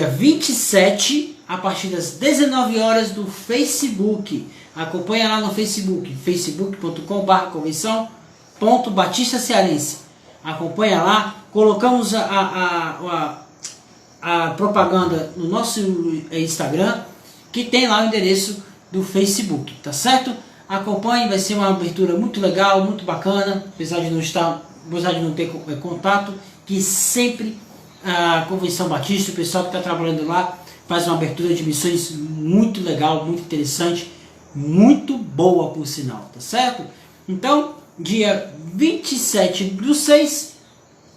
27, a partir das 19 horas do Facebook. Acompanha lá no Facebook, facebook.com/convenção.batistacearense. Acompanha lá, colocamos a propaganda no nosso Instagram, que tem lá o endereço do Facebook, tá certo? Acompanhe, vai ser uma abertura muito legal, muito bacana, apesar de não ter contato, que sempre a Convenção Batista, o pessoal que está trabalhando lá, faz uma abertura de missões muito legal, muito interessante, muito boa por sinal, tá certo? Então, dia 27/6,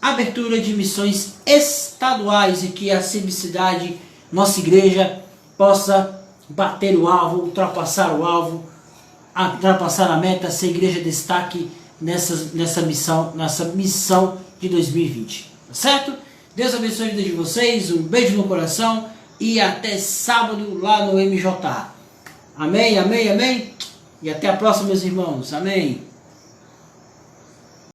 abertura de missões estaduais, e que a Civicidade, nossa igreja, possa bater o alvo, ultrapassar a meta, ser igreja destaque nessa missão de 2020, tá certo? Deus abençoe a vida de vocês, um beijo no coração e até sábado lá no MJ. Amém, amém, amém. E até a próxima, meus irmãos. Amém.